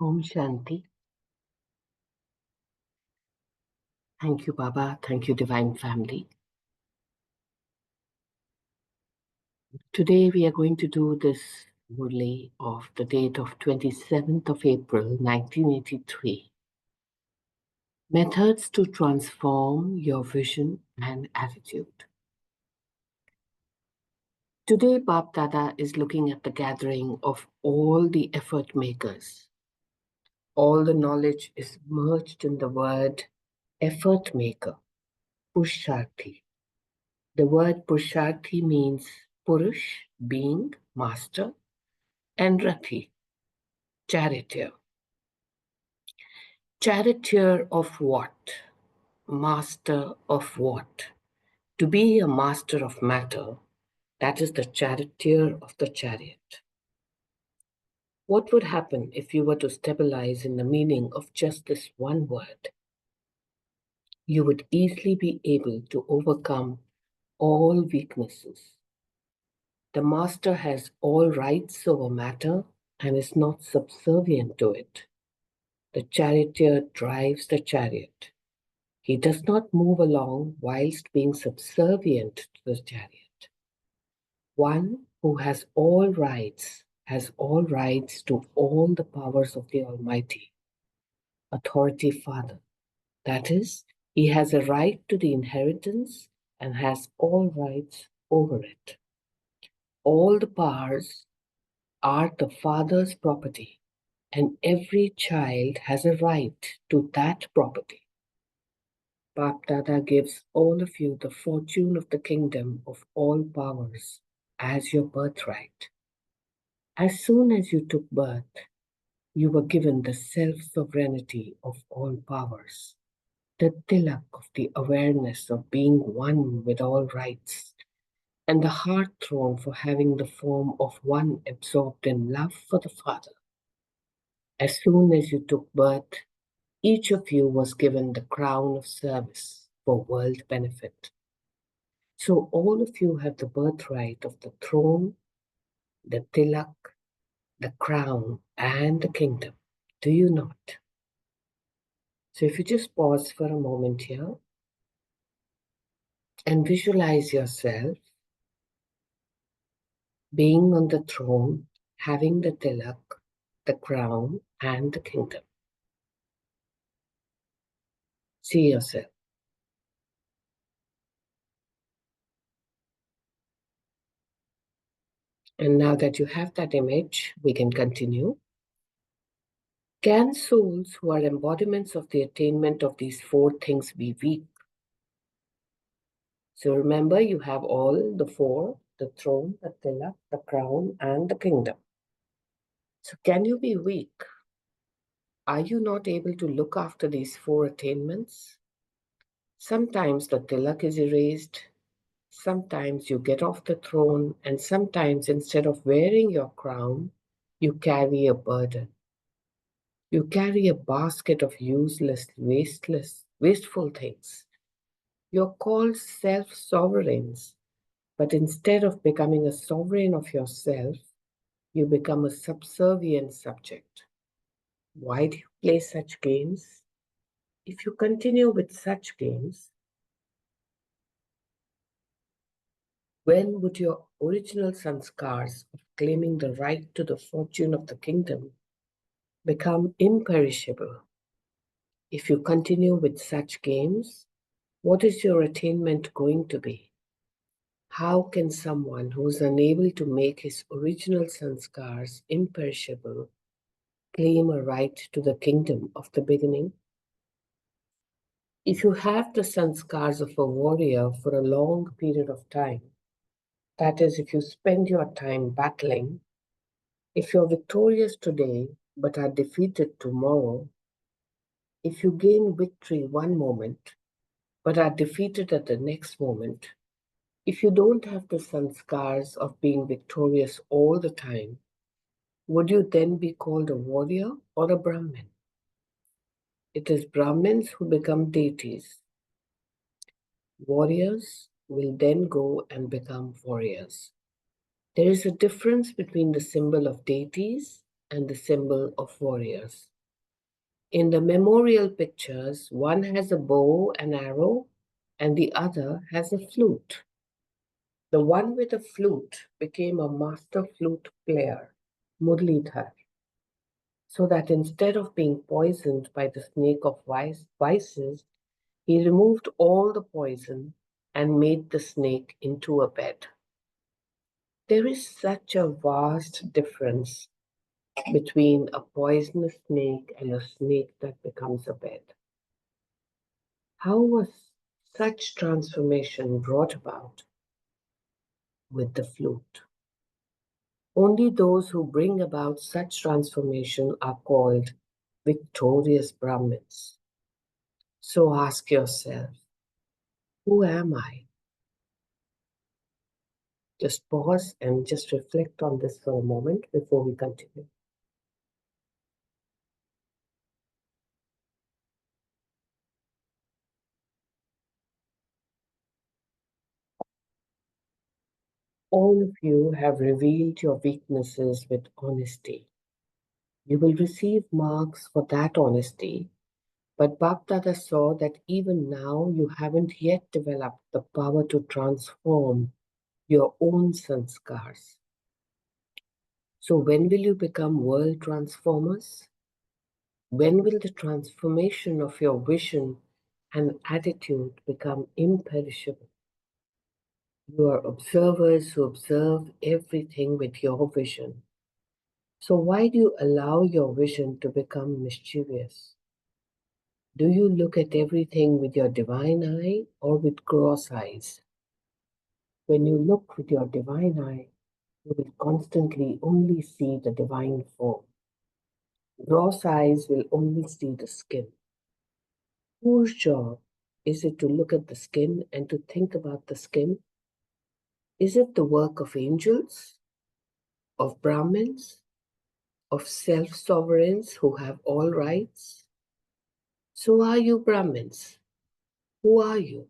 Om Shanti. Thank you, Baba. Thank you, Divine Family. Today we are going to do this Murli of the date of 27th of April, 1983. Methods to transform your vision and attitude. Today, Bab Dada is looking at the gathering of all the effort makers. All the knowledge is merged in the word effort maker, Pusharthi. The word Pusharthi means Purush, being, master, and Rathi, charioteer. Charioteer of what? Master of what? To be a master of matter, that is the charioteer of the chariot. What would happen if you were to stabilize in the meaning of just this one word? You would easily be able to overcome all weaknesses. The master has all rights over matter and is not subservient to it. The charioteer drives the chariot. He does not move along whilst being subservient to the chariot. One who has all rights to all the powers of the Almighty, Authority Father. That is, he has a right to the inheritance and has all rights over it. All the powers are the Father's property, and every child has a right to that property. Bap Dada gives all of you the fortune of the kingdom of all powers as your birthright. As soon as you took birth, you were given the self-sovereignty of all powers, the tilak of the awareness of being one with all rights, and the heart throne for having the form of one absorbed in love for the Father. As soon as you took birth, each of you was given the crown of service for world benefit. So all of you have the birthright of the throne, the tilak, the crown, and the kingdom. Do you not? So if you just pause for a moment here and visualize yourself being on the throne, having the tilak, the crown, and the kingdom. See yourself. And now that you have that image, we can continue. Can souls who are embodiments of the attainment of these four things be weak? So remember, you have all the four, the throne, the tilak, the crown, and the kingdom. So can you be weak? Are you not able to look after these four attainments? Sometimes the tilak is erased. Sometimes you get off the throne, and sometimes instead of wearing your crown, you carry a burden. You carry a basket of useless, wasteful things. You're called self-sovereigns, but instead of becoming a sovereign of yourself, you become a subservient subject. Why do you play such games? If you continue with such games, when would your original sanskars of claiming the right to the fortune of the kingdom become imperishable? If you continue with such games, what is your attainment going to be? How can someone who is unable to make his original sanskars imperishable claim a right to the kingdom of the beginning? If you have the sanskars of a warrior for a long period of time, that is, if you spend your time battling, if you're victorious today but are defeated tomorrow, if you gain victory one moment but are defeated at the next moment, if you don't have the sanskars of being victorious all the time, would you then be called a warrior or a Brahmin? It is Brahmins who become deities. Warriors will then go and become warriors. There is a difference between the symbol of deities and the symbol of warriors. In the memorial pictures, one has a bow and arrow, and the other has a flute. The one with a flute became a master flute player, Murli Title, so that instead of being poisoned by the snake of vices, he removed all the poison and made the snake into a bed. There is such a vast difference between a poisonous snake and a snake that becomes a bed. How was such transformation brought about with the flute? Only those who bring about such transformation are called victorious Brahmins. So ask yourself, who am I? Just pause and just reflect on this for a moment before we continue. All of you have revealed your weaknesses with honesty. You will receive marks for that honesty, but Bapdada saw that even now you haven't yet developed the power to transform your own sanskars. So when will you become world transformers? When will the transformation of your vision and attitude become imperishable? You are observers who observe everything with your vision. So why do you allow your vision to become mischievous? Do you look at everything with your divine eye or with gross eyes? When you look with your divine eye, you will constantly only see the divine form. Gross eyes will only see the skin. Whose job is it to look at the skin and to think about the skin? Is it the work of angels, of Brahmins, of self-sovereigns who have all rights? So are you Brahmins? Who are you?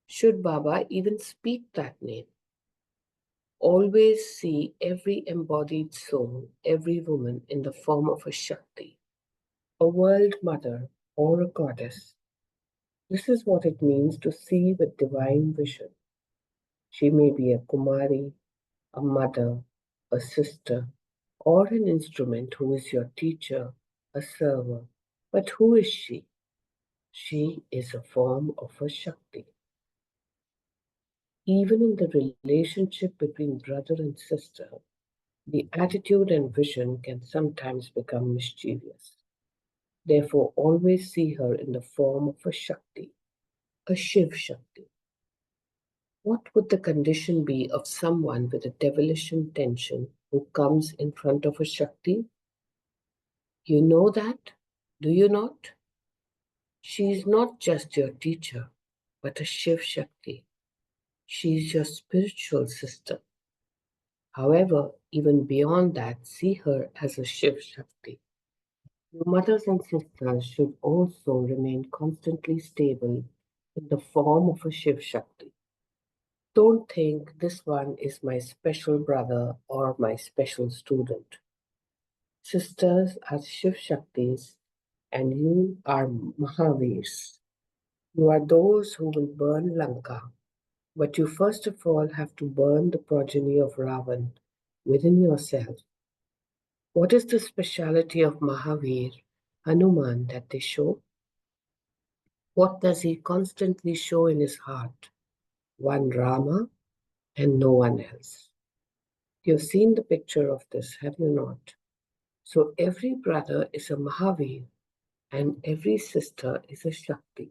Should Baba even speak that name? Always see every embodied soul, every woman in the form of a Shakti, a world mother, or a goddess. This is what it means to see with divine vision. She may be a Kumari, a mother, a sister, or an instrument who is your teacher, a server. But who is she? She is a form of a Shakti. Even in the relationship between brother and sister, the attitude and vision can sometimes become mischievous. Therefore, always see her in the form of a Shakti, a Shiv Shakti. What would the condition be of someone with a devilish intention who comes in front of a Shakti? You know that, do you not? She is not just your teacher, but a Shiv Shakti. She is your spiritual sister. However, even beyond that, see her as a Shiv Shakti. Your mothers and sisters should also remain constantly stable in the form of a Shiv Shakti. Don't think this one is my special brother or my special student. Sisters are Shiv Shaktis and you are Mahavirs. You are those who will burn Lanka, but you first of all have to burn the progeny of Ravan within yourself. What is the speciality of Mahavir, Hanuman, that they show? What does he constantly show in his heart? One Rama and no one else. You've seen the picture of this, have you not? So every brother is a Mahavir and every sister is a Shakti.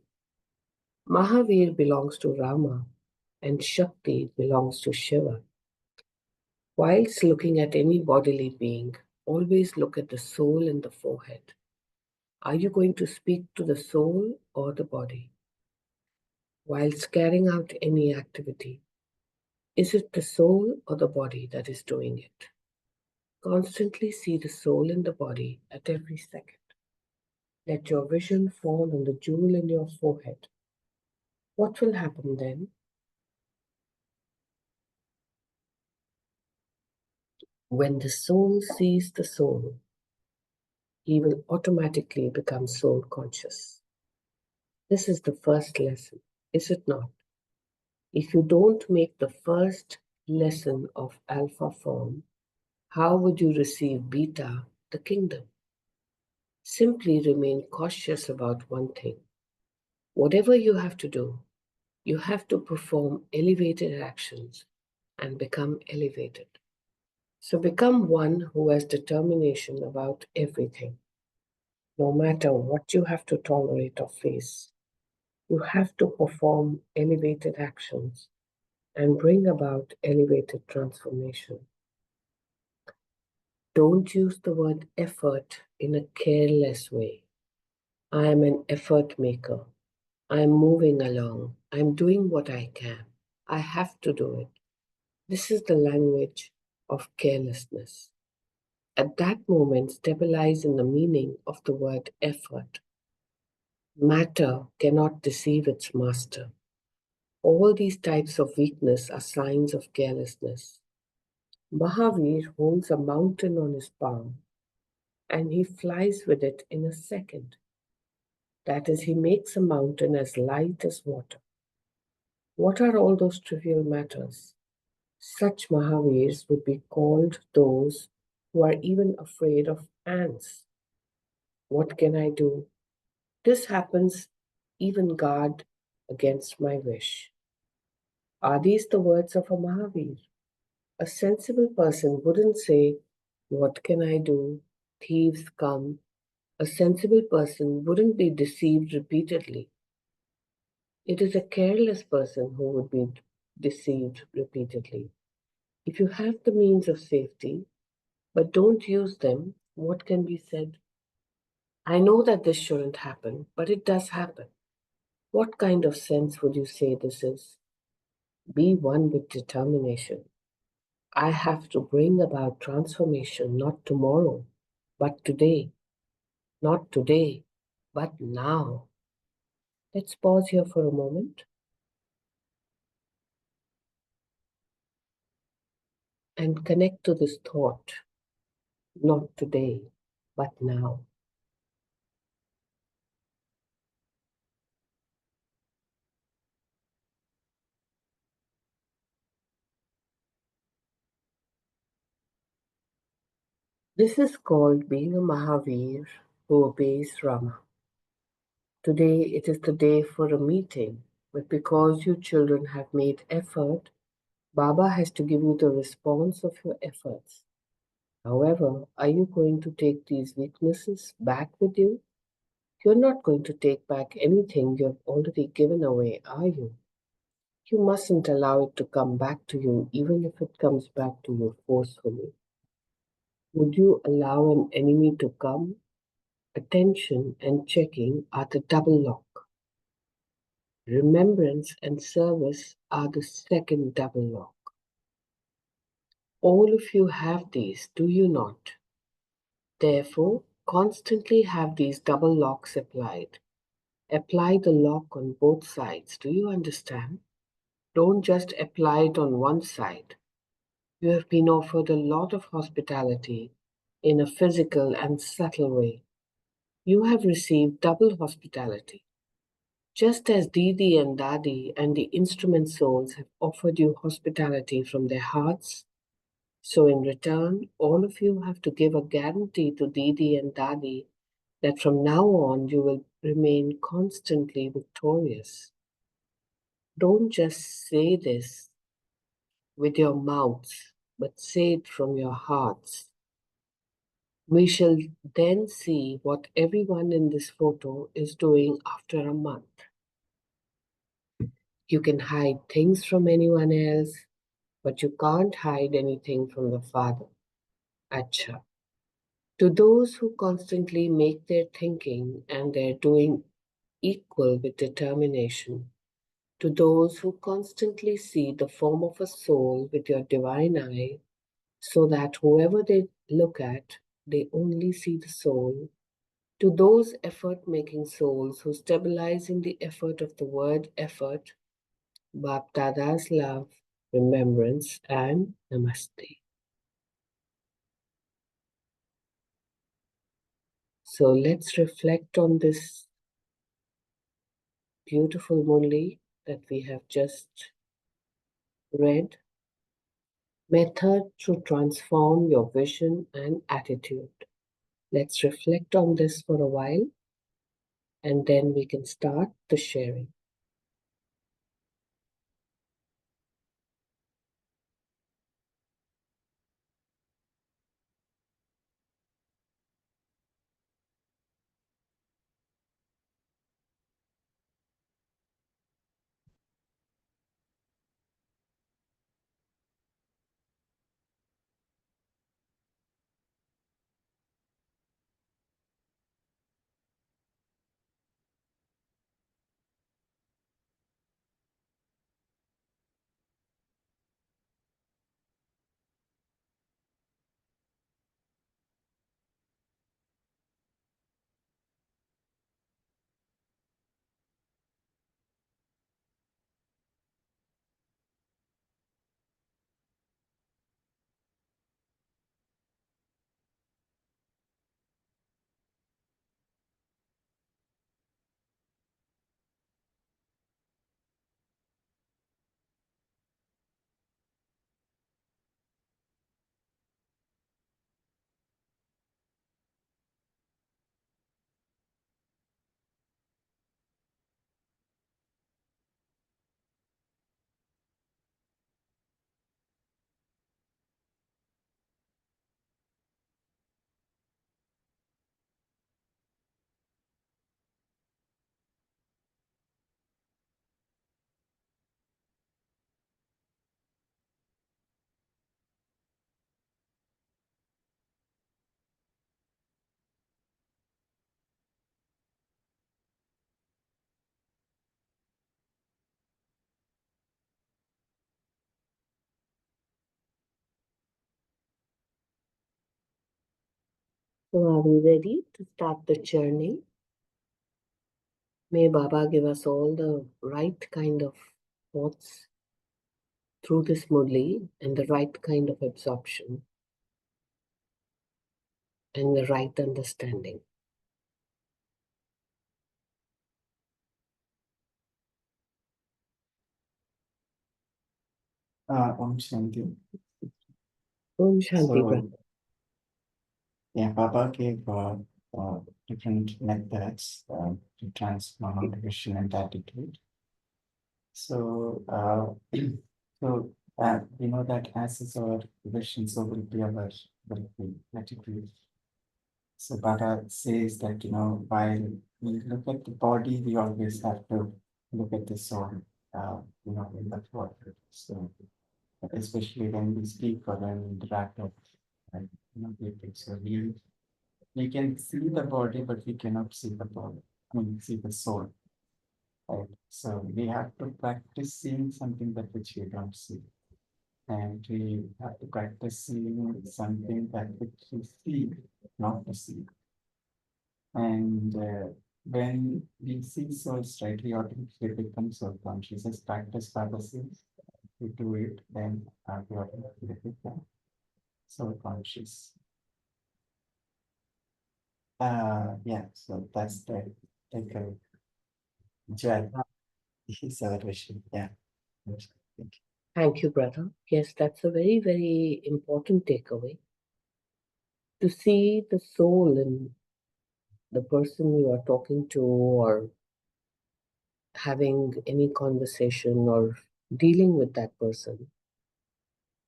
Mahavir belongs to Rama and Shakti belongs to Shiva. Whilst looking at any bodily being, always look at the soul in the forehead. Are you going to speak to the soul or the body? Whilst carrying out any activity, is it the soul or the body that is doing it? Constantly see the soul in the body at every second. Let your vision fall on the jewel in your forehead. What will happen then? When the soul sees the soul, he will automatically become soul conscious. This is the first lesson, is it not? If you don't make the first lesson of alpha form, how would you receive beta, the kingdom? Simply remain cautious about one thing. Whatever you have to do, you have to perform elevated actions and become elevated. So become one who has determination about everything. No matter what you have to tolerate or face, you have to perform elevated actions and bring about elevated transformation. Don't use the word effort in a careless way. I am an effort maker. I am moving along. I am doing what I can. I have to do it. This is the language of carelessness. At that moment, stabilize in the meaning of the word effort. Matter cannot deceive its master. All these types of weakness are signs of carelessness. Mahavir holds a mountain on his palm and he flies with it in a second. That is, he makes a mountain as light as water. What are all those trivial matters? Such Mahavirs would be called those who are even afraid of ants. What can I do? This happens, even guard against my wish. Are these the words of a Mahavir? A sensible person wouldn't say, what can I do? Thieves come. A sensible person wouldn't be deceived repeatedly. It is a careless person who would be deceived repeatedly. If you have the means of safety, but don't use them, what can be said? I know that this shouldn't happen, but it does happen. What kind of sense would you say this is? Be one with determination. I have to bring about transformation not tomorrow, but today. Not today, but now. Let's pause here for a moment and connect to this thought. Not today, but now. This is called being a Mahavir who obeys Rama. Today it is the day for a meeting, but because you children have made effort, Baba has to give you the response of your efforts. However, are you going to take these weaknesses back with you? You're not going to take back anything you have already given away, are you? You mustn't allow it to come back to you, even if it comes back to you forcefully. Would you allow an enemy to come? Attention and checking are the double lock. Remembrance and service are the second double lock. All of you have these, do you not? Therefore, constantly have these double locks applied. Apply the lock on both sides. Do you understand? Don't just apply it on one side. You have been offered a lot of hospitality in a physical and subtle way. You have received double hospitality. Just as Didi and Dadi and the instrument souls have offered you hospitality from their hearts, so in return, all of you have to give a guarantee to Didi and Dadi that from now on you will remain constantly victorious. Don't just say this with your mouths, but say it from your hearts. We shall then see what everyone in this photo is doing after a month. You can hide things from anyone else, but you can't hide anything from the Father. Acha. To those who constantly make their thinking and their doing equal with determination, to those who constantly see the form of a soul with your divine eye, so that whoever they look at, they only see the soul, to those effort making souls who stabilize in the effort of the word effort, Bap Dada's love, remembrance, and Namaste. So let's reflect on this beautiful Murli that we have just read. Method to transform your vision and attitude. Let's reflect on this for a while and then we can start the sharing. So are we ready to start the journey? May Baba give us all the right kind of thoughts through this Murli and the right kind of absorption and the right understanding. Om Shanti. Om Shanti, So, brother. yeah, Baba gave different methods to transform the vision and attitude. So, we know that as is our vision, so will be our will be attitude. So, Baba says that, while we look at the body, we always have to look at the soul, in that water. So, especially when we speak or when we interact with people. So we can see the body, but we cannot see the body. I mean, see the soul. Right? So we have to practice seeing something that which we don't see. And we have to practice seeing something that which we see, not to see. And when we see souls, right, we automatically become soul conscious. As practice Baba says, we do it, then we automatically become soul conscious. Yeah, so that's the takeaway. Joy is our vision. Yeah. Thank you. Thank you, brother. Yes, that's a very, very important takeaway. To see the soul in the person you are talking to or having any conversation or dealing with that person.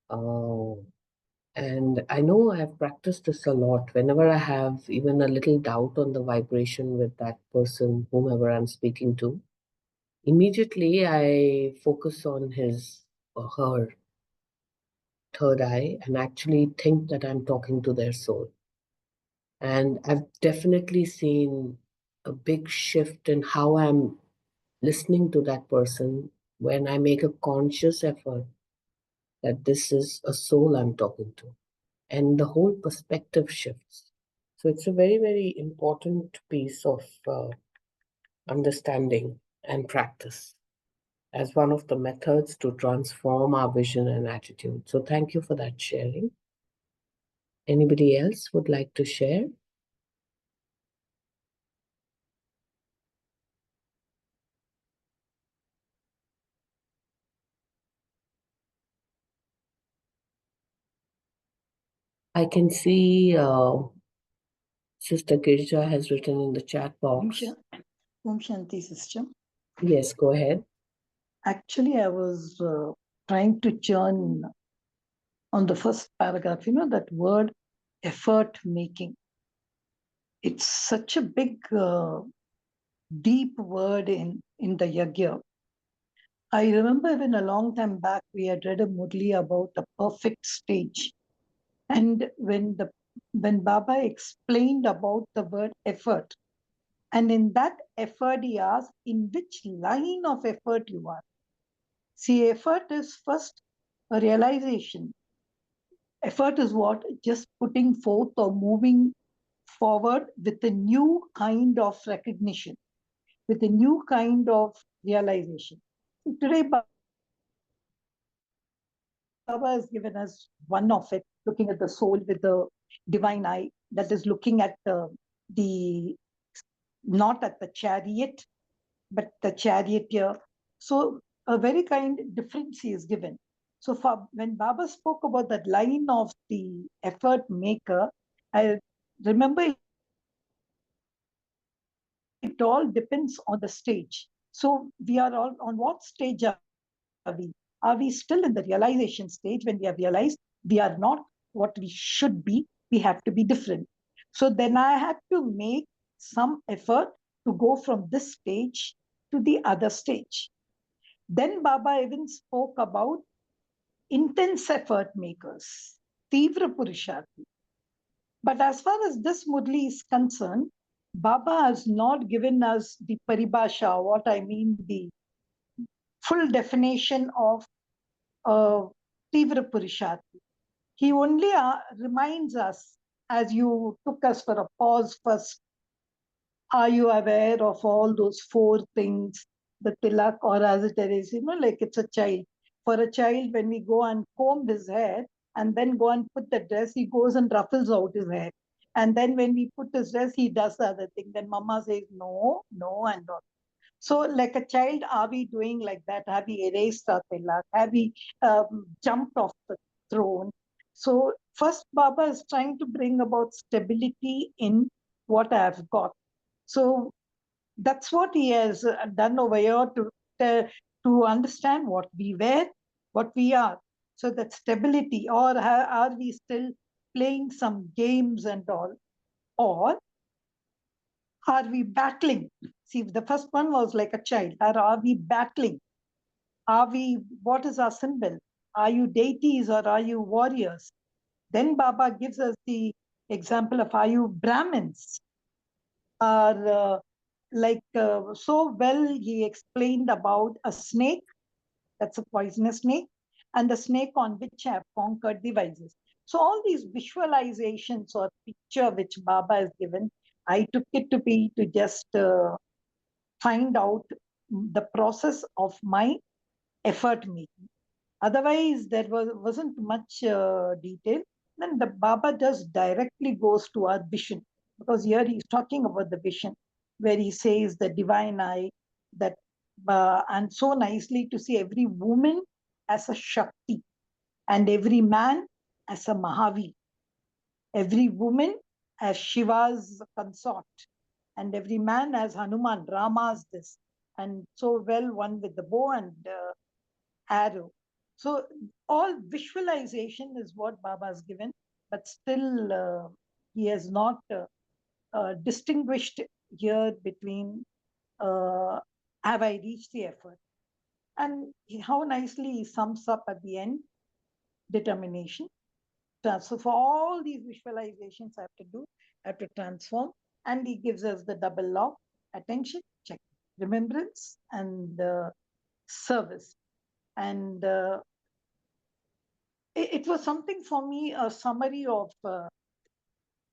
Uh, and I know I've practiced this a lot. Whenever I have even a little doubt on the vibration with that person, whomever I'm speaking to, immediately I focus on his or her third eye and actually think that I'm talking to their soul. And I've definitely seen a big shift in how I'm listening to that person when I make a conscious effort that this is a soul I'm talking to. And the whole perspective shifts. So it's a very, very important piece of understanding and practice as one of the methods to transform our vision and attitude. So thank you for that sharing. Anybody else would like to share? I can see Sister Girja has written in the chat box. Om Shanti, sister. Yes, go ahead. Actually, I was trying to churn on the first paragraph, that word effort making. It's such a big, deep word in the yagya. I remember even a long time back, we had read a Murli about a perfect stage. And when Baba explained about the word effort, and in that effort, he asked, in which line of effort you are? See, effort is first a realization. Effort is what? Just putting forth or moving forward with a new kind of recognition, with a new kind of realization. Today, Baba has given us one of it, looking at the soul with the divine eye, that is looking at the not at the chariot, but the charioteer. So a very kind difference he is given. So when Baba spoke about that line of the effort maker, I remember it all depends on the stage. So we are all on what stage are we? Are we still in the realization stage when we have realized we are not what we should be? We have to be different. So then I had to make some effort to go from this stage to the other stage. Then Baba even spoke about intense effort makers, Tivra Purusharthi. But as far as this Murli is concerned, Baba has not given us the paribhasha, what I mean, the full definition of Tivra Purusharthi. He only reminds us, as you took us for a pause first, are you aware of all those four things, the tilak, or as it is, like it's a child. For a child, when we go and comb his hair and then go and put the dress, he goes and ruffles out his hair. And then when we put his dress, he does the other thing. Then mama says, no, no, and all. So, like a child, are we doing like that? Have we erased our tilak? Have we jumped off the throne? So, first, Baba is trying to bring about stability in what I have got. So, that's what he has done over here to understand what we were, what we are. So, that stability, or are we still playing some games and all? Or are we battling? See, the first one was like a child. Are we battling? What is our symbol? Are you deities or are you warriors? Then Baba gives us the example of, are you Brahmins? Are so well he explained about a snake, that's a poisonous snake, and the snake on which I have conquered the vices. So all these visualizations or picture which Baba has given, I took it to be to just find out the process of my effort making. Otherwise, there wasn't much detail. Then the Baba just directly goes to our vision, because here he's talking about the vision, where he says the divine eye, that and so nicely to see every woman as a Shakti and every man as a Mahavi, every woman as Shiva's consort, and every man as Hanuman, Rama's this, and so well one with the bow and arrow. So all visualization is what Baba has given, but still he has not distinguished here between have I reached the effort. And how nicely he sums up at the end, determination. So for all these visualizations I have to do, I have to transform. And he gives us the double law: attention, check, remembrance, and service. And it was something for me, a summary of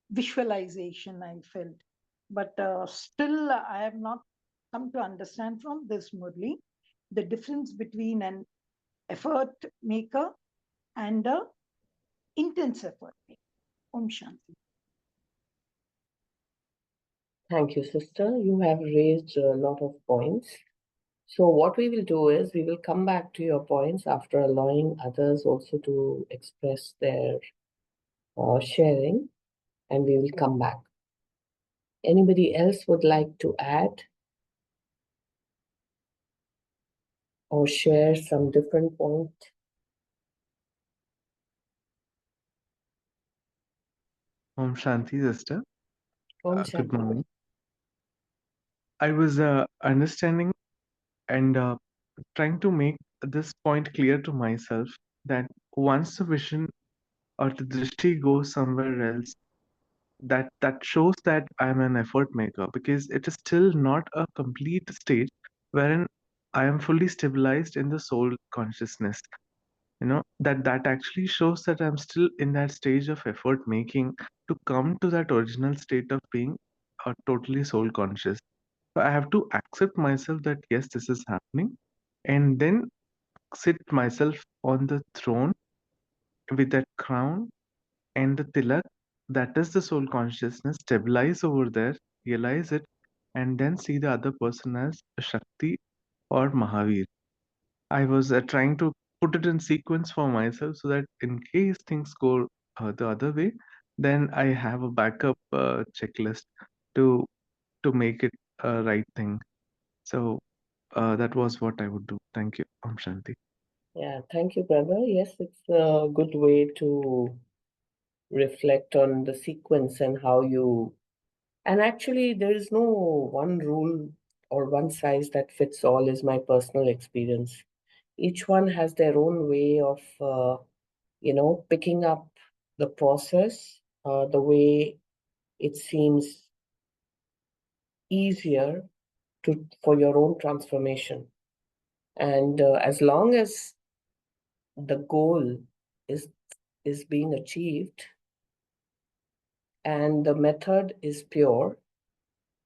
visualization, I felt. But still, I have not come to understand from this Murli the difference between an effort maker and a intense effort maker. Om Shanti. Thank you, sister. You have raised a lot of points. So, what we will do is we will come back to your points after allowing others also to express their sharing, and we will come back. Anybody else would like to add or share some different point? Om Shanti, sister. Om Good Shanti. morning. I was understanding and trying to make this point clear to myself that once the vision or the drishti goes somewhere else, that shows that I'm an effort maker, because it is still not a complete stage wherein I am fully stabilized in the soul consciousness. That actually shows that I'm still in that stage of effort making to come to that original state of being totally soul conscious. So I have to accept myself that yes, this is happening, and then sit myself on the throne with that crown and the tilak, that is the soul consciousness, stabilize over there, realize it, and then see the other person as Shakti or Mahavir. I was trying to put it in sequence for myself so that in case things go the other way, then I have a backup checklist to make it a right thing. So that was what I would do. Thank you. Om Shanti. Yeah, thank you, brother. Yes, it's a good way to reflect on the sequence and how you. And actually, there is no one rule or one size that fits all, is my personal experience. Each one has their own way of, picking up the process, the way it seems easier for your own transformation. And as long as the goal is being achieved and the method is pure,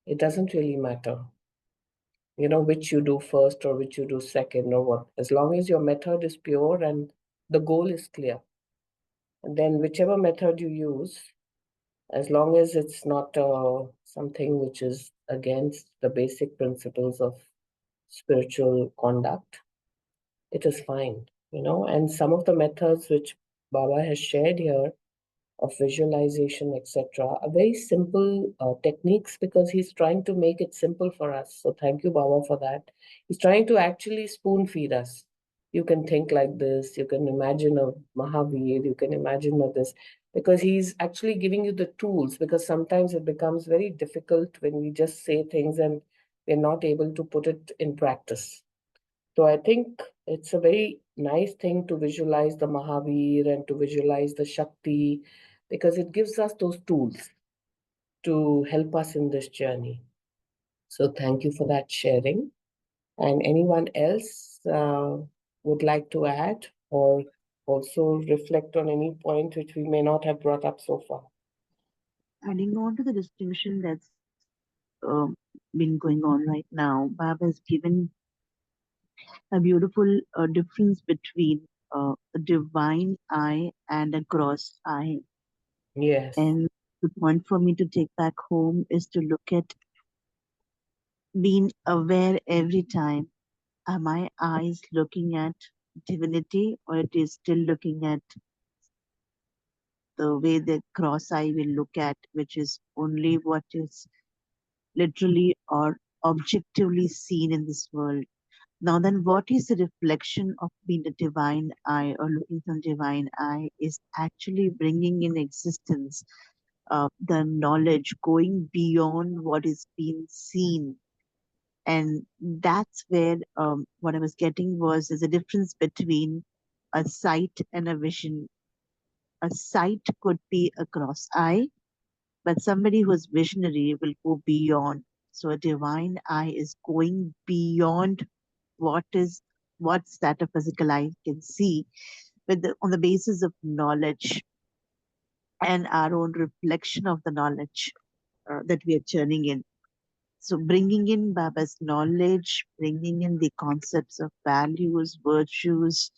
it doesn't really matter, which you do first or which you do second or what. As long as your method is pure and the goal is clear, and then whichever method you use, as long as it's not something which is against the basic principles of spiritual conduct, it is fine, And some of the methods which Baba has shared here of visualization, etc., are very simple techniques, because he's trying to make it simple for us. So thank you, Baba, for that. He's trying to actually spoon feed us. You can think like this, you can imagine a Mahavir, you can imagine of this, because he's actually giving you the tools, because sometimes it becomes very difficult when we just say things and we're not able to put it in practice. So I think it's a very nice thing to visualize the Mahavir and to visualize the Shakti, because it gives us those tools to help us in this journey. So thank you for that sharing. And anyone else would like to add or also reflect on any point which we may not have brought up so far? Adding on to the distinction that's been going on right now, Baba has given a beautiful difference between a divine eye and a gross eye. Yes. And the point for me to take back home is to look at being aware every time. Are my eyes looking at divinity, or it is still looking at the way the cross eye will look at, which is only what is literally or objectively seen in this world? Now then, what is the reflection of being a divine eye or looking from divine eye is actually bringing in existence the knowledge going beyond what is being seen. And that's where what I was getting was there's a difference between a sight and a vision. A sight could be a cross eye, but somebody who's visionary will go beyond. So a divine eye is going beyond what's that a physical eye can see, on the basis of knowledge and our own reflection of the knowledge that we are churning in. So bringing in Baba's knowledge, bringing in the concepts of values, virtues,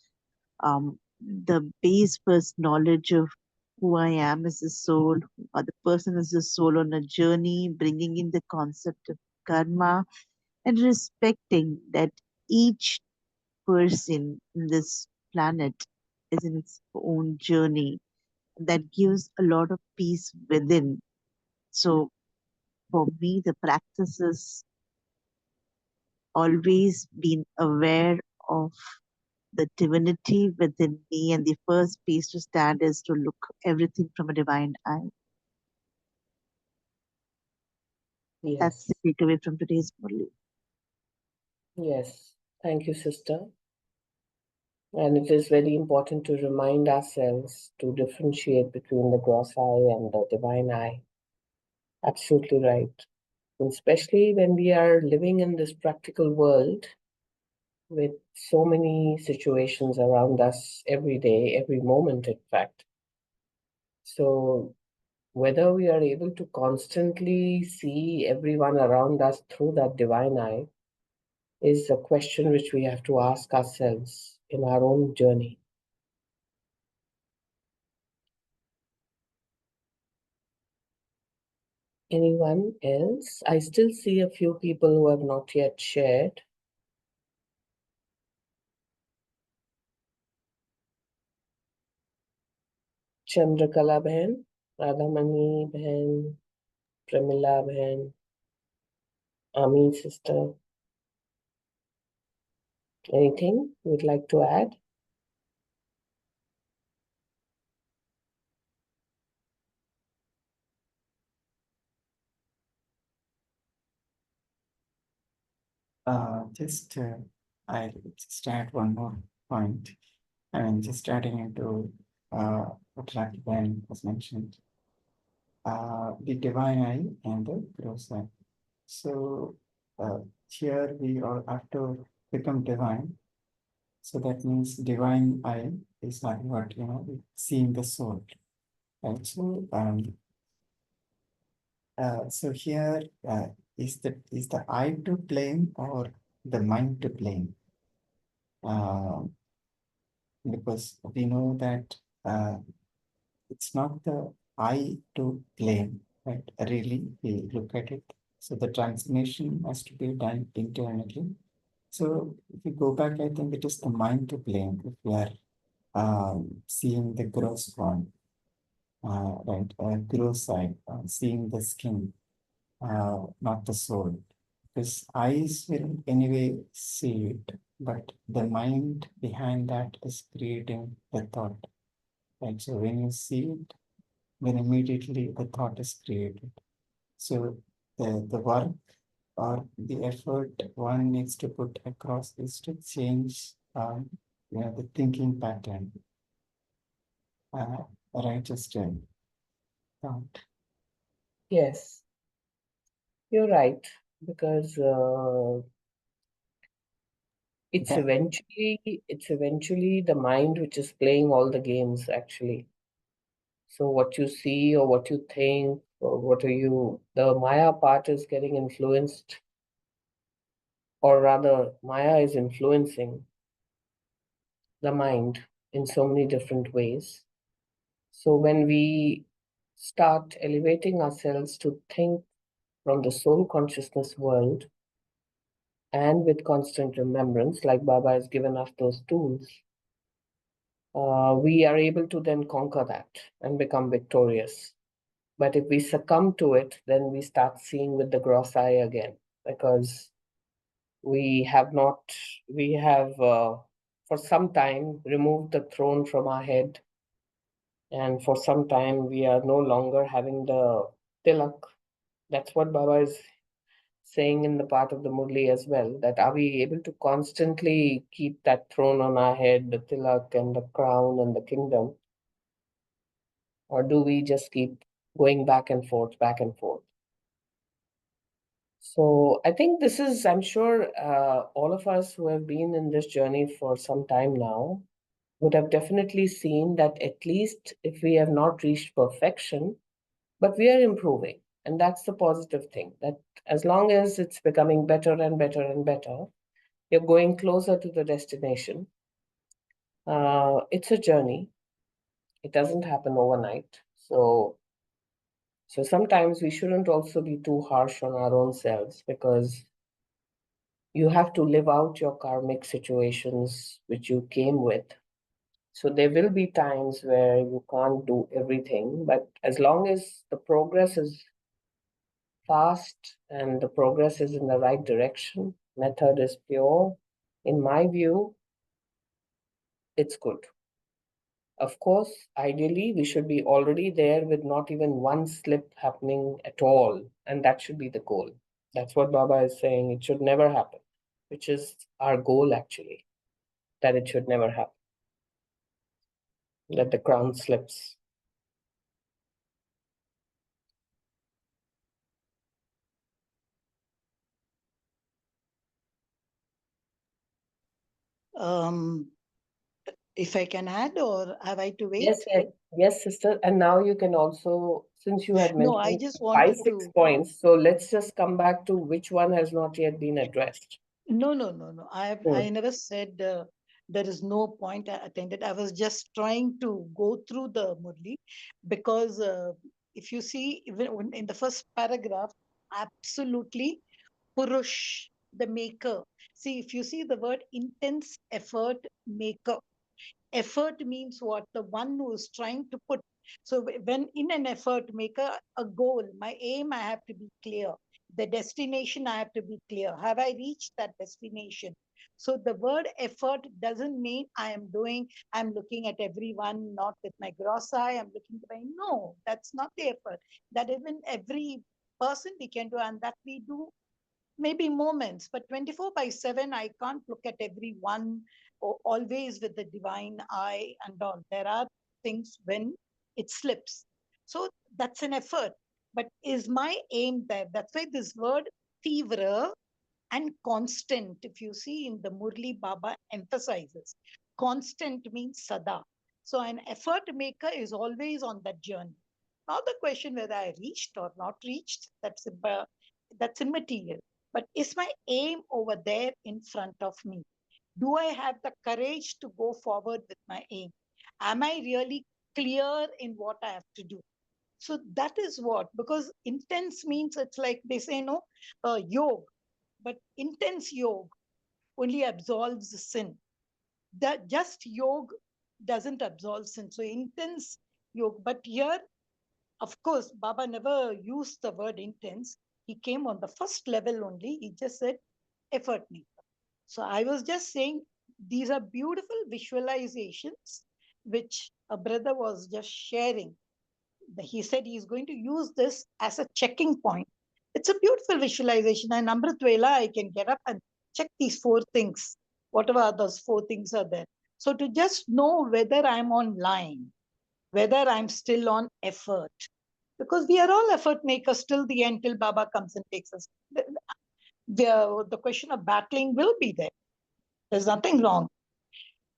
the base first knowledge of who I am as a soul, or the person as a soul on a journey, bringing in the concept of karma, and respecting that each person in this planet is in its own journey. that gives a lot of peace within. So for me, the practice is always being aware of the divinity within me, and the first place to stand is to look everything from a divine eye. That's Yes. the takeaway from today's Murli. Yes. Thank you, sister. And it is very important to remind ourselves to differentiate between the gross eye and the divine eye. Absolutely right. Especially when we are living in this practical world with so many situations around us every day, every moment, in fact. So, whether we are able to constantly see everyone around us through that divine eye is a question which we have to ask ourselves in our own journey. Anyone else? I still see a few people who have not yet shared. Chandrakala Bhen, Radhamani Bhen, Pramila Bhen, Ami sister. Anything you would like to add? I just add one more point. I mean, just adding into what Rakibin was mentioned, the divine eye and the gross eye. So here we all have to become divine. So that means divine eye is like what, seeing the soul. Right? So here is the eye to blame or the mind to blame? Because we know that it's not the eye to blame, right? Really, we look at it. So the transformation has to be done internally. So if we go back, I think it is the mind to blame if we are seeing the gross one, right? Gross side, seeing the skin, not the soul. Because eyes will anyway see it, but the mind behind that is creating the thought. Right? So when you see it, then immediately the thought is created. So the work or the effort one needs to put across is to change the thinking pattern, righteous thought. Yes, you're right, because That, it's eventually the mind which is playing all the games, actually. So what you see or what you think or what are you, the Maya part is getting influenced, or rather, Maya is influencing the mind in so many different ways. So when we start elevating ourselves to think from the soul consciousness world and with constant remembrance, like Baba has given us those tools, we are able to then conquer that and become victorious. But if we succumb to it, then we start seeing with the gross eye again, because we have not, we have for some time removed the throne from our head, and for some time we are no longer having the tilak. That's what Baba is saying in the part of the Murli as well, that are we able to constantly keep that throne on our head, the tilak and the crown and the kingdom, or do we just keep going back and forth, back and forth? So I think this is, I'm sure all of us who have been in this journey for some time now would have definitely seen that at least if we have not reached perfection, but we are improving. And that's the positive thing, that as long as it's becoming better and better and better, you're going closer to the destination. It's a journey. It doesn't happen overnight. So sometimes we shouldn't also be too harsh on our own selves, because you have to live out your karmic situations which you came with. So there will be times where you can't do everything, but as long as the progress is fast and the progress is in the right direction, method is pure, in my view, it's good. Of course, ideally, we should be already there with not even one slip happening at all, and that should be the goal. That's what Baba is saying. It should never happen, which is our goal actually, that it should never happen, that the crown slips. If I can add, or have I to wait? Yes, sister. And now you can also, since you had No, I mentioned just 5, wanted 6 to. points, so let's just come back to which one has not yet been addressed. No. I never said there is no point I attended. I was just trying to go through the Murli, because if you see, even in the first paragraph, absolutely Purush, the maker. See, if you see the word intense effort maker, effort means what? The one who is trying to put. So when in an effort maker, a goal, my aim, I have to be clear. The destination, I have to be clear. Have I reached that destination? So the word effort doesn't mean I'm looking at everyone, not with my gross eye, I'm looking at my, no, that's not the effort. That even every person we can do, and that we do maybe moments, but 24/7, I can't look at everyone always with the divine eye and all. There are things when it slips. So that's an effort. But is my aim there? That's why this word tivra and constant, if you see in the Murli, Baba emphasizes, constant means sada. So an effort maker is always on that journey. Now the question whether I reached or not reached, that's immaterial. But is my aim over there in front of me? Do I have the courage to go forward with my aim? Am I really clear in what I have to do? So that is what, because intense means, it's like they say, no, yoga, but intense yoga only absolves the sin. That just yoga doesn't absolve sin. So intense yoga, but here, of course, Baba never used the word intense. He came on the first level only. He just said effort maker. So I was just saying these are beautiful visualizations which a brother was just sharing. He said he's going to use this as a checking point. It's a beautiful visualization. And Amrit Vela, I can get up and check these 4 things, whatever those 4 things are there. So to just know whether I'm on line, whether I'm still on effort, because we are all effort makers till the end, till Baba comes and takes us. The question of battling will be there. There's nothing wrong.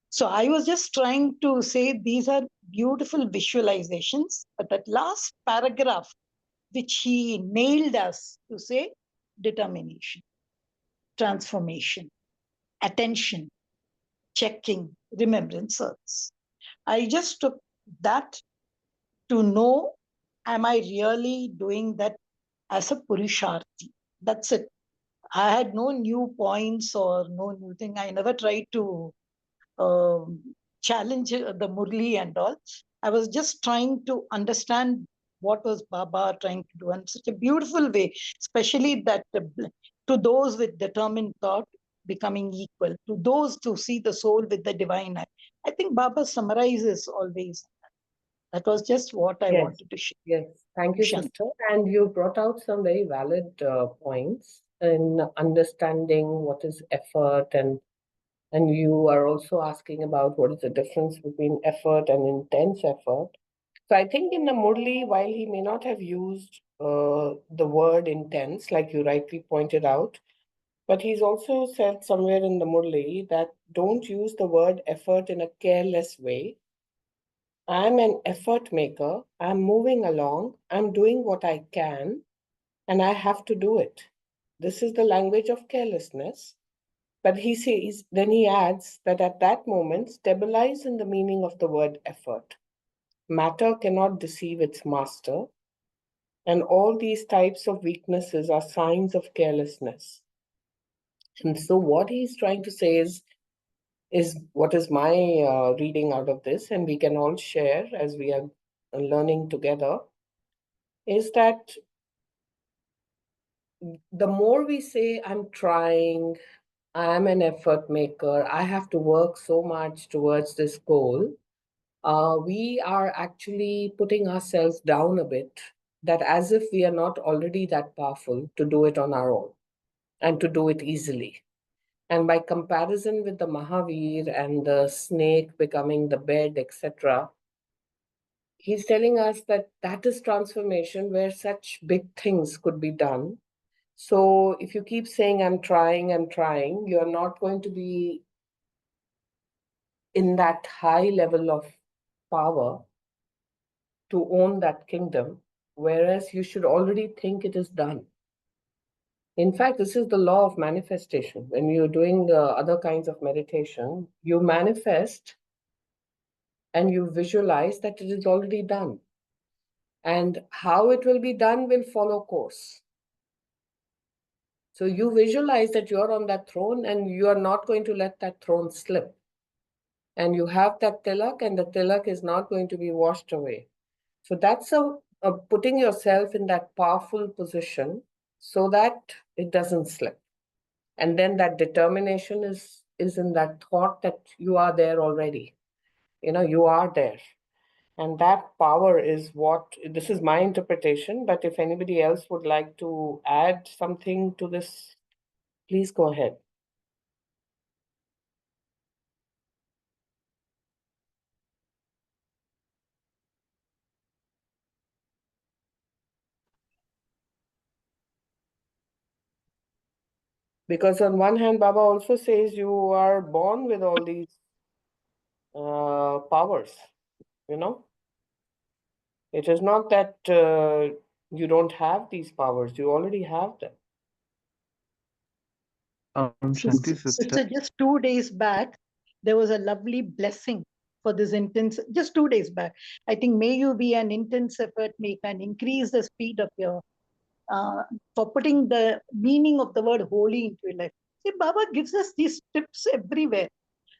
So I was just trying to say these are beautiful visualizations, but that last paragraph, which he nailed us to say, determination, transformation, attention, checking, remembrances. I just took that to know, am I really doing that as a Purusharthi? That's it. I had no new points or no new thing. I never tried to challenge the Murli and all. I was just trying to understand what was Baba trying to do, and such a beautiful way, especially that to those with determined thought, becoming equal, to those to see the soul with the divine eye. I think Baba summarizes always. That was just what I wanted to share. Yes, thank you, sister. And you brought out some very valid points in understanding what is effort, and you are also asking about what is the difference between effort and intense effort. So I think in the Murli, while he may not have used the word intense, like you rightly pointed out, but he's also said somewhere in the Murli that don't use the word effort in a careless way. I'm an effort maker. I'm moving along. I'm doing what I can, and I have to do it. This is the language of carelessness. But he says, then he adds that at that moment, stabilize in the meaning of the word effort. Matter cannot deceive its master, and all these types of weaknesses are signs of carelessness. And so, what he's trying to say is is what is my reading out of this, and we can all share as we are learning together, is that the more we say, I'm trying, I'm an effort maker, I have to work so much towards this goal, we are actually putting ourselves down a bit, that as if we are not already that powerful to do it on our own and to do it easily. And by comparison with the Mahavir and the snake becoming the bed, etc., he's telling us that that is transformation where such big things could be done. So if you keep saying, I'm trying, you're not going to be in that high level of power to own that kingdom, whereas you should already think it is done. In fact, this is the law of manifestation. When you're doing other kinds of meditation, you manifest and you visualize that it is already done. And how it will be done will follow course. So you visualize that you're on that throne and you are not going to let that throne slip. And you have that tilak, and the tilak is not going to be washed away. So that's a putting yourself in that powerful position so that it doesn't slip. And then that determination is in that thought that you are there already. You are there. And that power is what, this is my interpretation, but if anybody else would like to add something to this, please go ahead. Because on one hand, Baba also says you are born with all these powers, It is not that you don't have these powers, you already have them. Shanti sister. Just 2 days back, there was a lovely blessing for this intense, just 2 days back. I think, may you be an intense effort maker and increase the speed of your, for putting the meaning of the word holy into your life. See, Baba gives us these tips everywhere.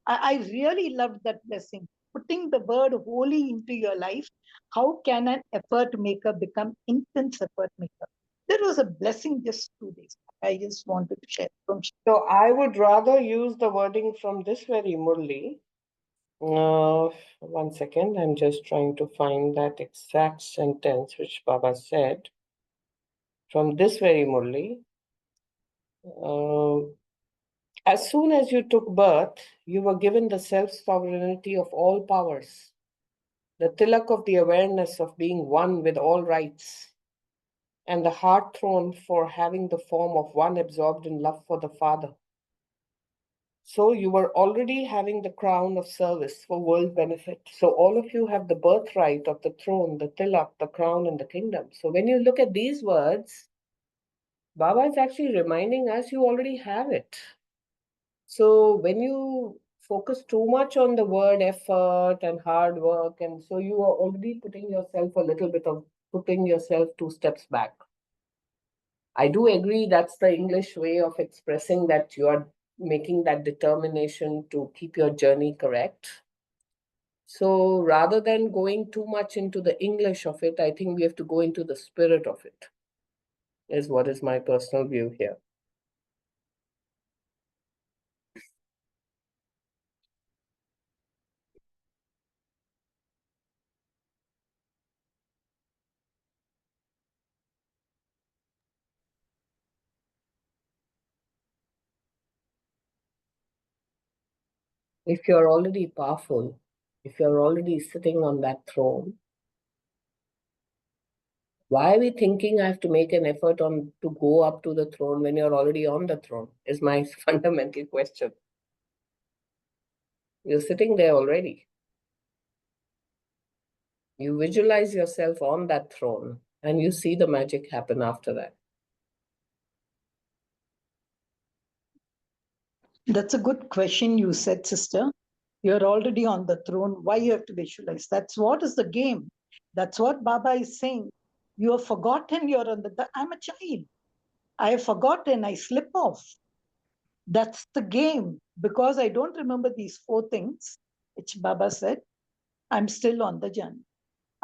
I really loved that blessing. Putting the word holy into your life. How can an effort maker become intense effort maker? There was a blessing just 2 days back. I just wanted to share from. So I would rather use the wording from this very Murli. One second, I'm just trying to find that exact sentence which Baba said. From this very Murli. As soon as you took birth, you were given the self-sovereignty of all powers, the tilak of the awareness of being one with all rights, and the heart throne for having the form of one absorbed in love for the Father. So you were already having the crown of service for world benefit. So all of you have the birthright of the throne, the tilak, the crown, and the kingdom. So when you look at these words, Baba is actually reminding us you already have it. So when you focus too much on the word effort and hard work, and so you are already putting yourself putting yourself 2 steps back. I do agree that's the English way of expressing that you are making that determination to keep your journey correct. So rather than going too much into the English of it, I think we have to go into the spirit of it, is what is my personal view here. If you're already powerful, if you're already sitting on that throne, why are we thinking I have to make an effort to go up to the throne when you're already on the throne, is my fundamental question. You're sitting there already. You visualize yourself on that throne and you see the magic happen after that. That's a good question you said, sister. You're already on the throne. Why you have to visualize? That's what is the game. That's what Baba is saying. You have forgotten you're on I'm a child. I have forgotten, I slip off. That's the game. because I don't remember these 4 things, which Baba said, I'm still on the journey.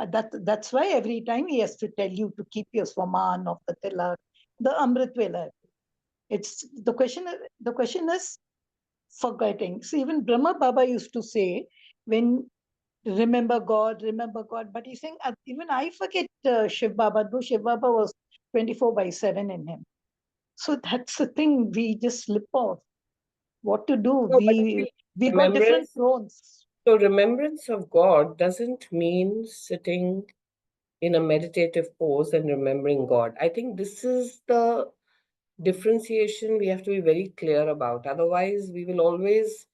That's why every time he has to tell you to keep your Swaman of the Tilak, the Amrit Vela. It's the question. The question is forgetting. So even Brahma Baba used to say, when remember God, but he's saying even I forget Shiv Baba, though Shiv Baba was 24/7 in him. So that's the thing. We just slip off. What to do? No, but We got different thrones. So remembrance of God doesn't mean sitting in a meditative pose and remembering God. I think this is the differentiation we have to be very clear about. Otherwise, we will always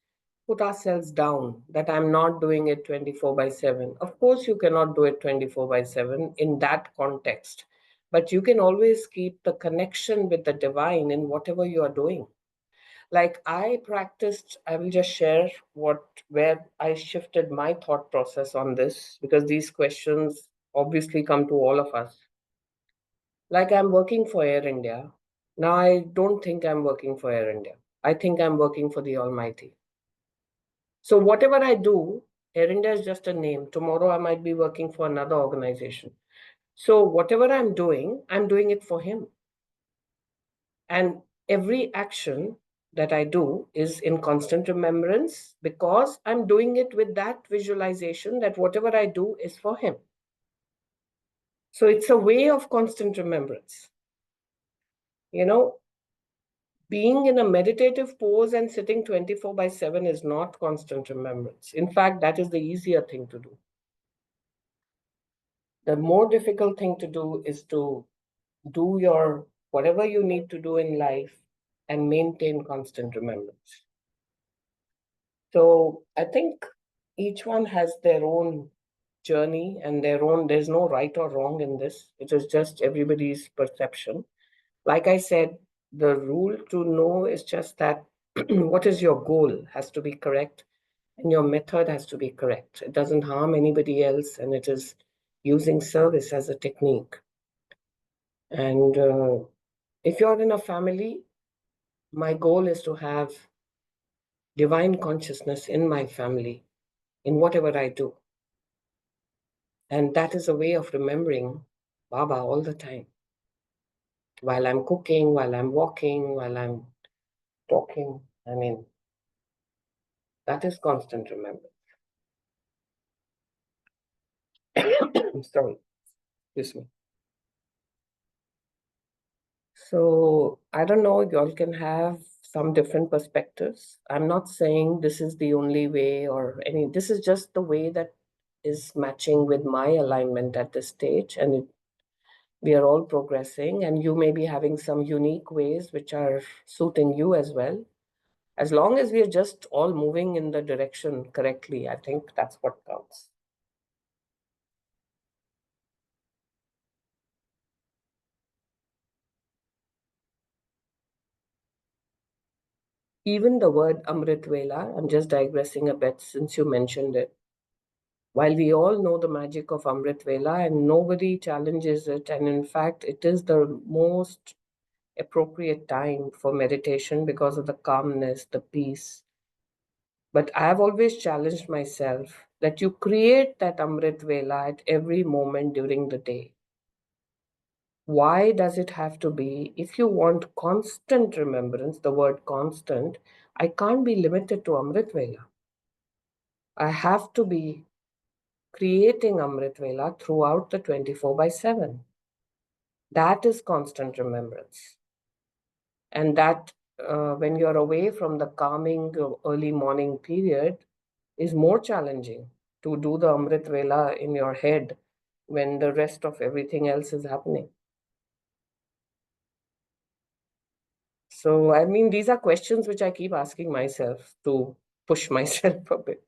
put ourselves down that I'm not doing it 24/7. Of course, you cannot do it 24/7 in that context, but you can always keep the connection with the divine in whatever you are doing. Like I practiced, I will just share where I shifted my thought process on this, because these questions obviously come to all of us. Like I'm working for Air India. Now I don't think I'm working for Air India. I think I'm working for the Almighty. So whatever I do, Air India is just a name. Tomorrow I might be working for another organization. So whatever I'm doing it for Him. And every action that I do is in constant remembrance, because I'm doing it with that visualization that whatever I do is for Him. So it's a way of constant remembrance. You know, being in a meditative pose and sitting 24/7 is not constant remembrance. In fact, that is the easier thing to do. The more difficult thing to do is to do your whatever you need to do in life and maintain constant remembrance. So I think each one has their own journey and there's no right or wrong in this. It is just everybody's perception. Like I said, the rule to know is just that what is your goal has to be correct and your method has to be correct. It doesn't harm anybody else, and it is using service as a technique. And if you're in a family, my goal is to have divine consciousness in my family, in whatever I do. And that is a way of remembering Baba all the time. While I'm cooking, while I'm walking, while I'm talking. I mean, that is constant remembrance. Sorry, excuse me. So I don't know, you all can have some different perspectives. I'm not saying this is the only way this is just the way that is matching with my alignment at this stage. And we are all progressing, and you may be having some unique ways which are suiting you as well. As long as we are just all moving in the direction correctly, I think that's what counts. Even the word Amrit Vela, I'm just digressing a bit since you mentioned it. While we all know the magic of Amrit Vela and nobody challenges it, and in fact, it is the most appropriate time for meditation because of the calmness, the peace. But I've always challenged myself that you create that Amrit Vela at every moment during the day. Why does it have to be? If you want constant remembrance, the word constant, I can't be limited to Amrit Vela. I have to be creating Amrit Vela throughout the 24/7. That is constant remembrance. And that when you're away from the calming early morning period is more challenging to do the Amrit Vela in your head when the rest of everything else is happening. So, I mean, these are questions which I keep asking myself to push myself a bit.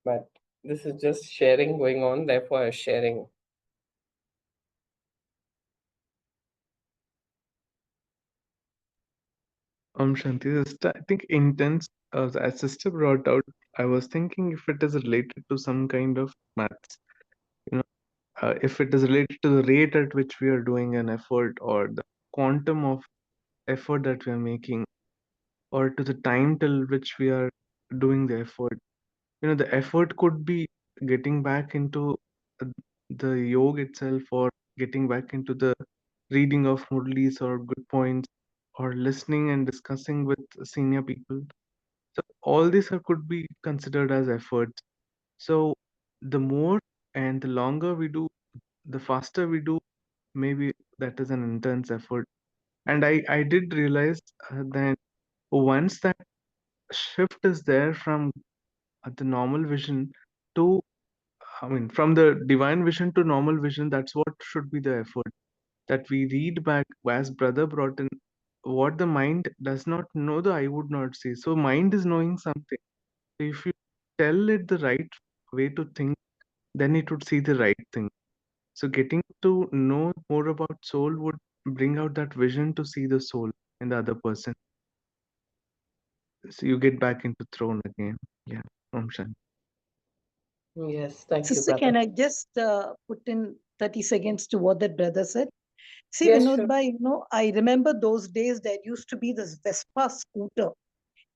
But this is just sharing going on, therefore, I'm sharing. Shanti, I think intense, as sister brought out, I was thinking if it is related to some kind of maths, if it is related to the rate at which we are doing an effort or the quantum of effort that we are making or to the time till which we are doing the effort. The effort could be getting back into uh, the yoga itself, or getting back into the reading of Murlis or good points, or listening and discussing with senior people. So all these could be considered as efforts. So the more and the longer we do, the faster we do, maybe that is an intense effort. And I did realize that once that shift is there from the normal vision to, I mean, from the divine vision to normal vision, that's what should be the effort. That we read back, as brother brought in, what the mind does not know, the eye would not see. So mind is knowing something. So if you tell it the right way to think, then it would see the right thing. So getting to know more about soul would bring out that vision to see the soul in the other person. So you get back into throne again. Yeah. Om Shanti. Yes, thank you, Sister, brother. can I just put in 30 seconds to what that brother said? See, Yes, Vinod sure. Bhai, I remember those days there used to be this Vespa scooter.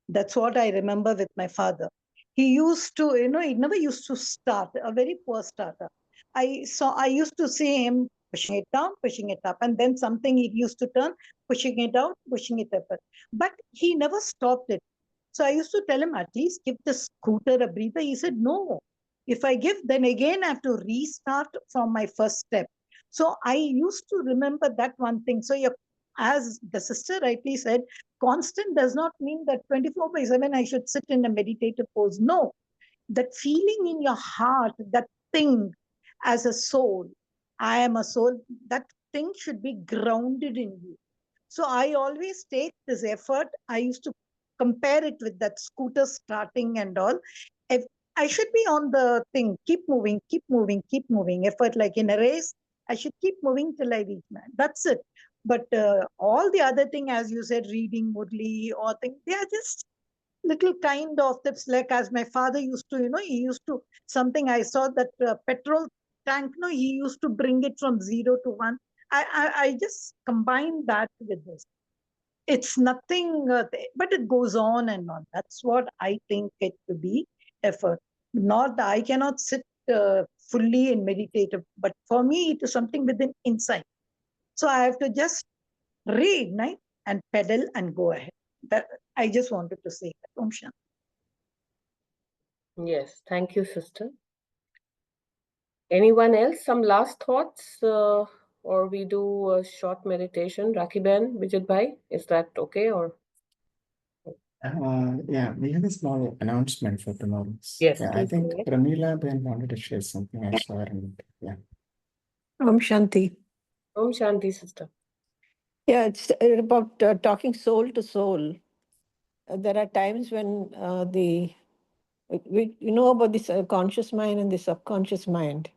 That's what I remember with my father. He used to, he never used to start, a very poor starter. I used to see him pushing it down, pushing it up, and then something he used to turn, pushing it out, pushing it up. But he never stopped it. So I used to tell him, at least give the scooter a breather. He said, no. If I give, then again I have to restart from my first step. So I used to remember that one thing. So as the sister rightly said, constant does not mean that 24 by 7 I should sit in a meditative pose. No, that feeling in your heart, that thing as a soul, I am a soul, that thing should be grounded in you. So I always take this effort. I used to compare it with that scooter starting and all. If I should be on the thing, keep moving, keep moving, keep moving. Effort like in a race, I should keep moving till I reach man. That's it. But all the other thing, as you said, reading Murli or things, they are just little kind of tips. Like as my father used to, he used to something. I saw that petrol tank. No, he used to bring it from 0 to 1. I just combined that with this. It's nothing, but it goes on and on. That's what I think it to be effort. Not I cannot sit fully in meditative, but for me it is something within insight. So I have to just reignite and pedal and go ahead. That I just wanted to say that. Om Shanti. Yes, thank you, sister. Anyone else? Some last thoughts? Or we do a short meditation? Rakiben, Vijay Bhai, is that okay? Or Yeah, we have a small announcement for tomorrow. yes, Yeah, I please think go ahead. Pramila Ben wanted to share something. I saw her. And, yeah. Om Shanti. Om Shanti, sister. Yeah, it's about talking soul to soul. There are times when you know about this conscious mind and the subconscious mind.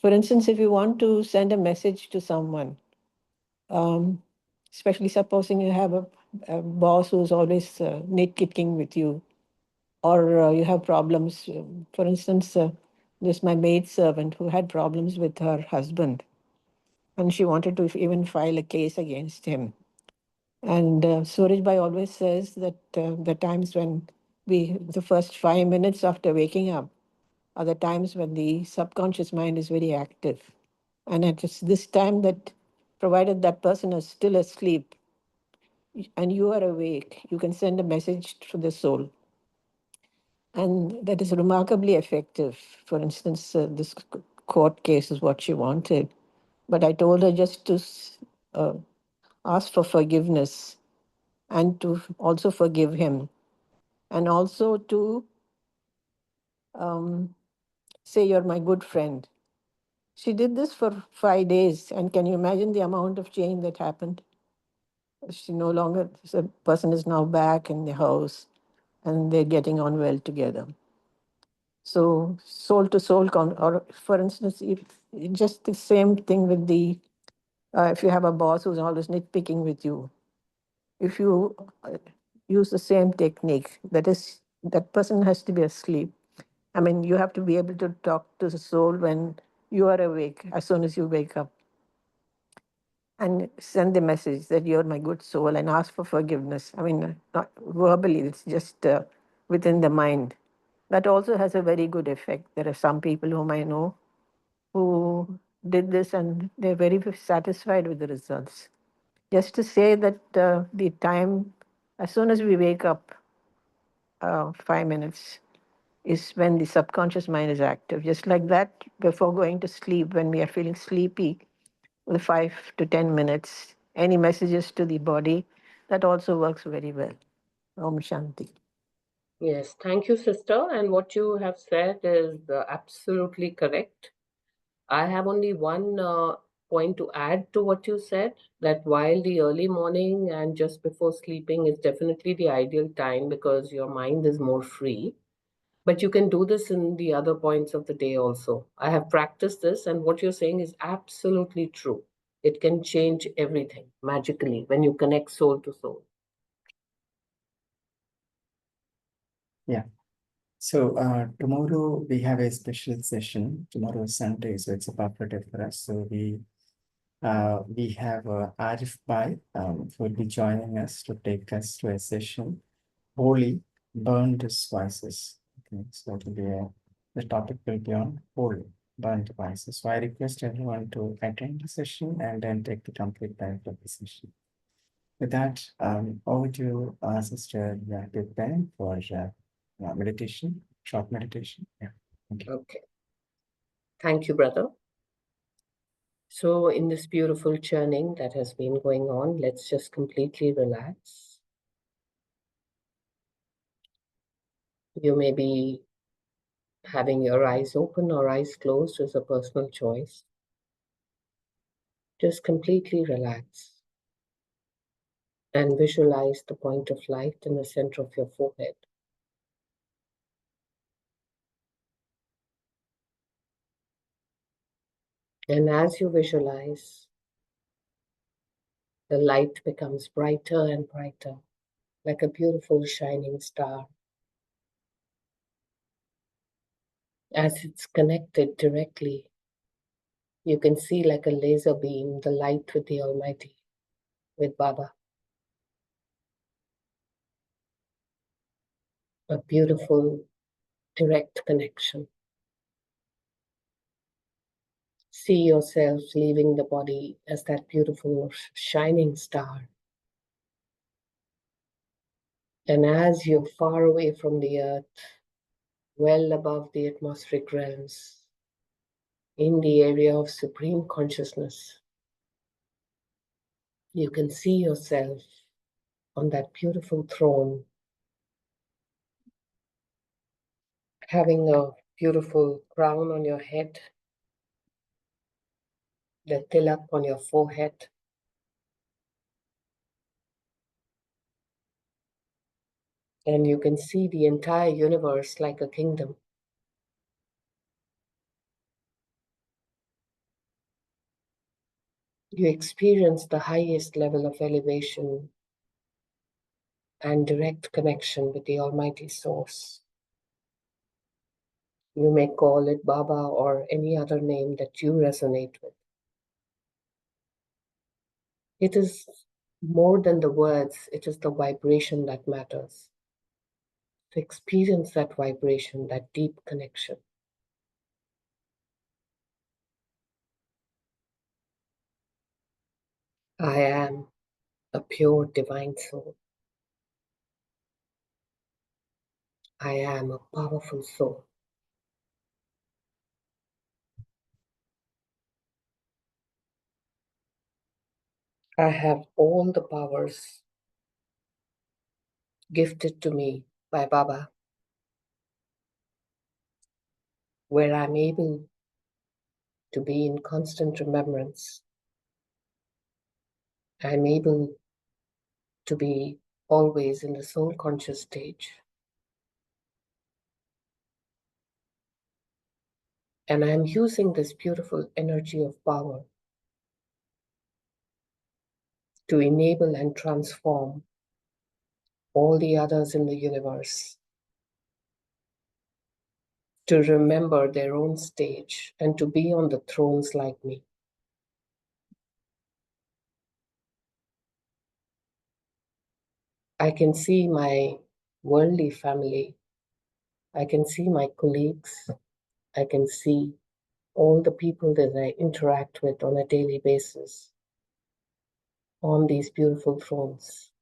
For instance, if you want to send a message to someone, um, especially supposing you have a boss who's always nitpicking with you, or you have problems. For instance, this my maid servant who had problems with her husband, and she wanted to even file a case against him. And Suraj Bhai always says that the times when the first 5 minutes after waking up are the times when the subconscious mind is very active. And it is this time that, provided that person is still asleep and you are awake, you can send a message to the soul. And that is remarkably effective. For instance, this court case is what she wanted. But I told her just to uh, ask for forgiveness and to also forgive him, and also to um, say, "You're my good friend." She did this for 5 days, and can you imagine the amount of change that happened? She no longer, the person is now back in the house and they're getting on well together. So, soul to soul, or for instance, if just the same thing with if you have a boss who's always nitpicking with you, if you use the same technique, that is, that person has to be asleep. I mean, you have to be able to talk to the soul when you are awake, as soon as you wake up. and send the message that you're my good soul and ask for forgiveness. I mean, not verbally, it's just within the mind. That also has a very good effect. There are some people whom I know who did this and they're very satisfied with the results. Just to say that the time, as soon as we wake up, 5 minutes is when the subconscious mind is active. Just like that, before going to sleep, when we are feeling sleepy, with 5 to 10 minutes, any messages to the body, that also works very well. Om Shanti. Yes, thank you, sister. And what you have said is absolutely correct. I have only one point to add to what you said, that while the early morning and just before sleeping is definitely the ideal time because your mind is more free, but you can do this in the other points of the day also. I have practiced this, and what you're saying is absolutely true. It can change everything magically when you connect soul to soul. Yeah. So tomorrow we have a special session. Tomorrow is Sunday, so it's a perfect day for us. So we have Arif Bhai who will be joining us to take us to a session. Holy burned spices. Okay, so it will be the topic will be on holy burned spices. So I request everyone to attend the session and then take the complete time for the session. With that, over to Sister Big Ben for meditation, short meditation. Yeah, thank you. Okay. Thank you, brother. So, in this beautiful churning that has been going on, let's just completely relax. You may be having your eyes open or eyes closed is a personal choice. Just completely relax and visualize the point of light in the center of your forehead. And as you visualize, the light becomes brighter and brighter, like a beautiful shining star. As it's connected directly, you can see like a laser beam the light with the Almighty, with Baba. A beautiful, direct connection. See yourself leaving the body as that beautiful, shining star. And as you're far away from the earth, well above the atmospheric realms, in the area of supreme consciousness, you can see yourself on that beautiful throne, having a beautiful crown on your head, the tilak on your forehead, and you can see the entire universe like a kingdom. You experience the highest level of elevation and direct connection with the Almighty Source. You may call it Baba or any other name that you resonate with. It is more than the words, it is the vibration that matters. To experience that vibration, that deep connection. I am a pure divine soul. I am a powerful soul. I have all the powers gifted to me by Baba, where I'm able to be in constant remembrance. I'm able to be always in the soul conscious stage. And I'm using this beautiful energy of power to enable and transform all the others in the universe to remember their own stage and to be on the thrones like me. I can see my worldly family. I can see my colleagues. I can see all the people that I interact with on a daily basis on these beautiful thrones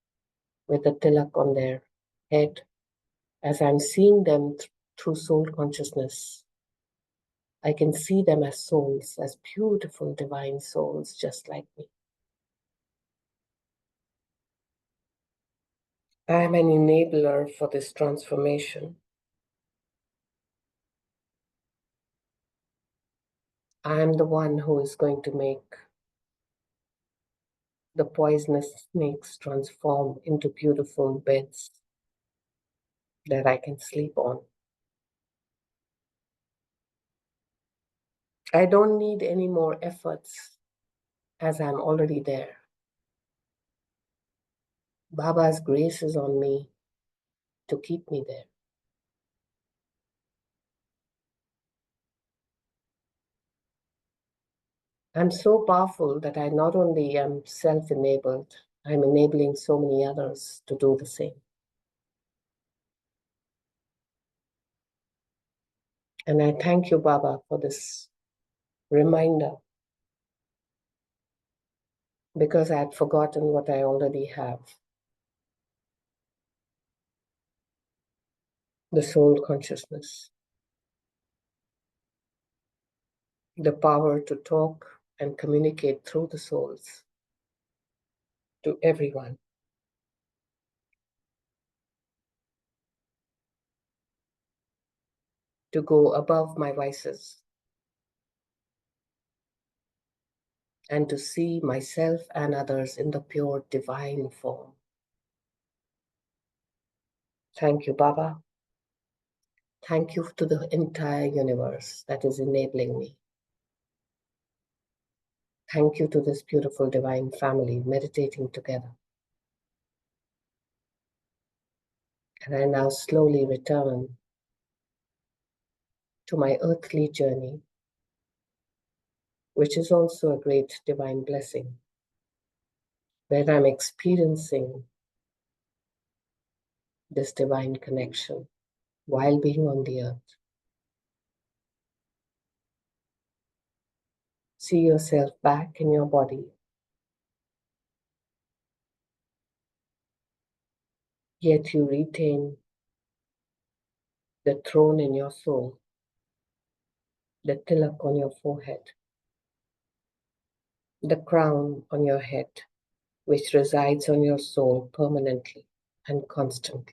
with a tilak on their head. As I'm seeing them through soul consciousness, I can see them as souls, as beautiful divine souls just like me. I am an enabler for this transformation. I am the one who is going to make the poisonous snakes transform into beautiful beds that I can sleep on. I don't need any more efforts as I'm already there. Baba's grace is on me to keep me there. I'm so powerful that I not only am self-enabled, I'm enabling so many others to do the same. And I thank you, Baba, for this reminder, because I had forgotten what I already have. The soul consciousness, the power to talk and communicate through the souls to everyone. To go above my vices and to see myself and others in the pure divine form. Thank you, Baba. Thank you to the entire universe that is enabling me. Thank you to this beautiful divine family meditating together. And I now slowly return to my earthly journey, which is also a great divine blessing, where I'm experiencing this divine connection while being on the earth. See yourself back in your body, yet you retain the throne in your soul, the tilak on your forehead, the crown on your head, which resides on your soul permanently and constantly.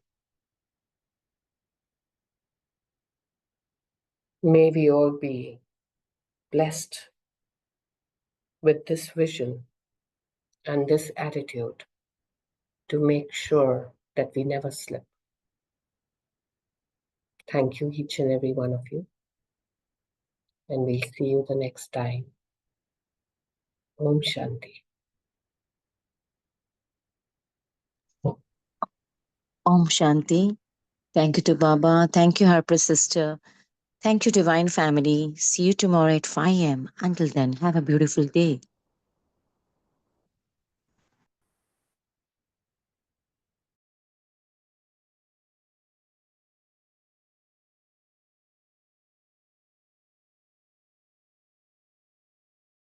May we all be blessed with this vision and this attitude to make sure that we never slip. Thank you, each and every one of you, and we'll see you the next time. Om Shanti. Om Shanti. Thank you to Baba. Thank you, Harper sister. Thank you, Divine Family. See you tomorrow at 5 a.m. Until then, have a beautiful day.